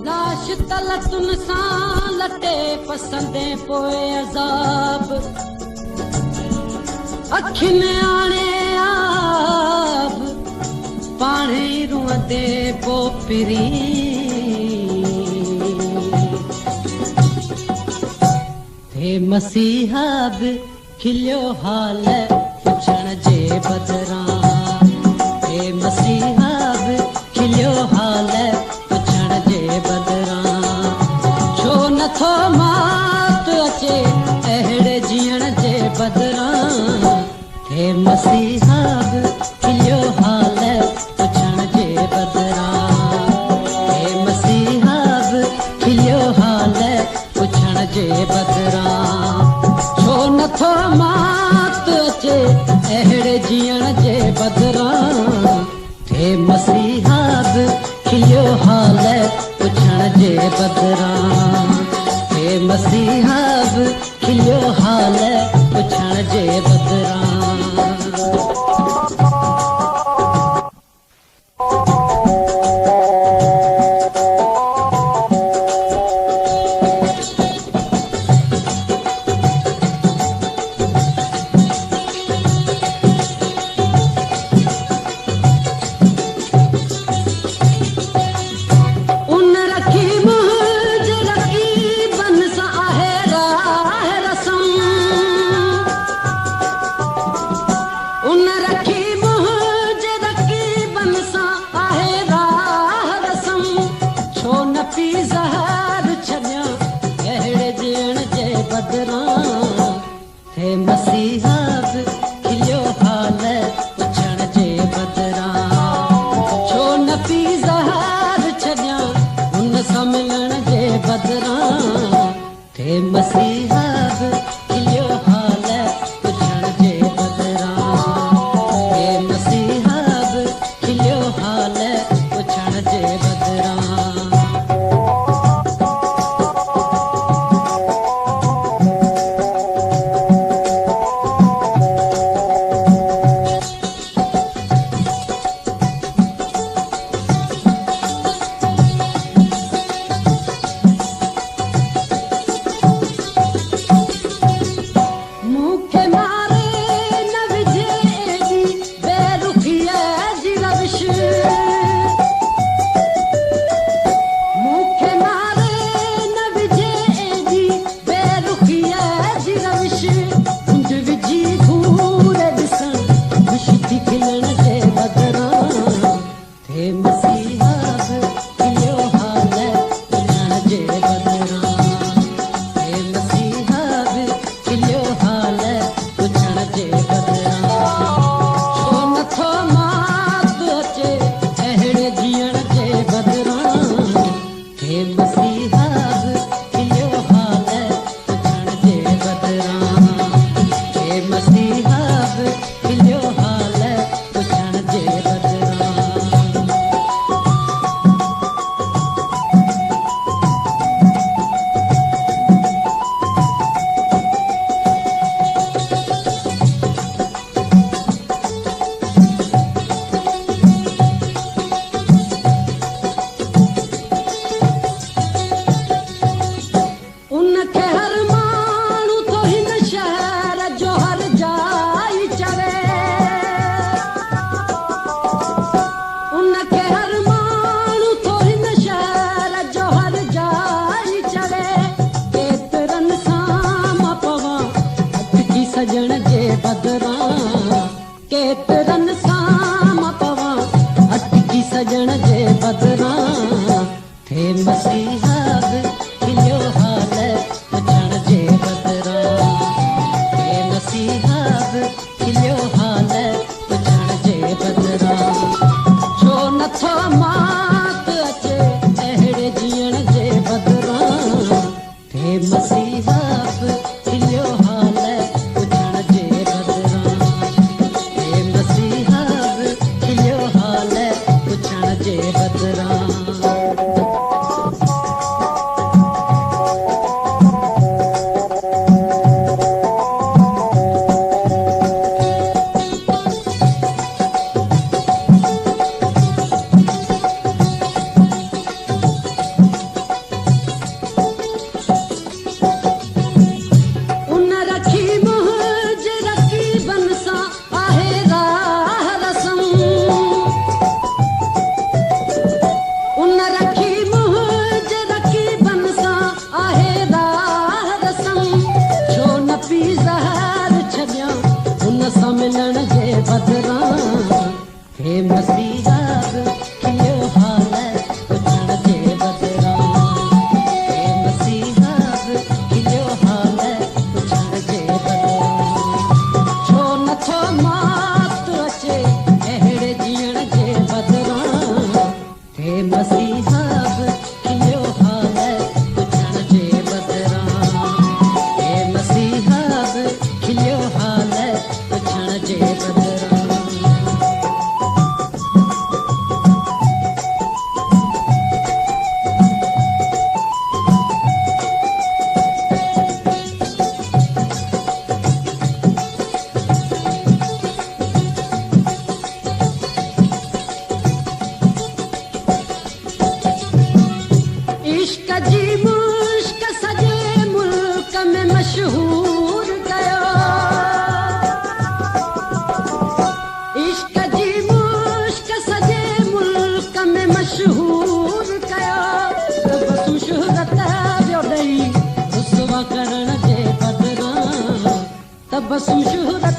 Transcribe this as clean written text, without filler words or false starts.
लाश तलतुन सां लटे पसंदे पोए अज़ाब अखियुनि आणे आब पाणे रुअंदे पोइ फिरी हे मसीहा बि खिलियो हाल पुछण जे बदिरां हे मसीहा बि खिलियो हाल पुछण जे बदिरां छो नथो मात अचे अहिड़े जीअण जे बदिरां हे मसीहा बि खिलियो हाल पुछण जे बदिरां हे मसीहा बि खिलियो हाल पुछण जे बदिरां छो नथो मात अचे अहिड़े जीअण जे बदिरां हे मसीहा बि खिलियो हाल पुछण जे बदिरां हे मसीहा बि खिलियो हाल पुछण जे बदिरां हे मसीहा बि खिलियो हाल पुछण जे बदिरां छो न पी ज़हर छॾियां हुन सां मिलण जे बदिरां हे मसीहा बि खिलियो हाल पुछण जे बदिरां हे मसीहा बि खिलियो हाल पुछण जे बदिरां केतिरनि सां मां पवां अटकी सजण जे बदिरां हे मसीहा बि खिलियो हाल पुछण जे बदिरां हे मसीहा बि खिलियो हाल पुछण जे बदिरां छो नथो मात अचे अहिड़े जीअण जे बदिरां हे मसीहा बि खिलियो हाल पुछण जे बदिरां हे मसीहा बि खिलियो हाल पुछण जे बदिरां इश्क जी मुश्क सॼे मुल्क में मशहूर कयो इश्क जी मुश्क सॼे मुल्क में मशहूर कयो तबसुम शुहरत जो ॾेई रुसवा करण जे बदिरां तबसुम शुहरत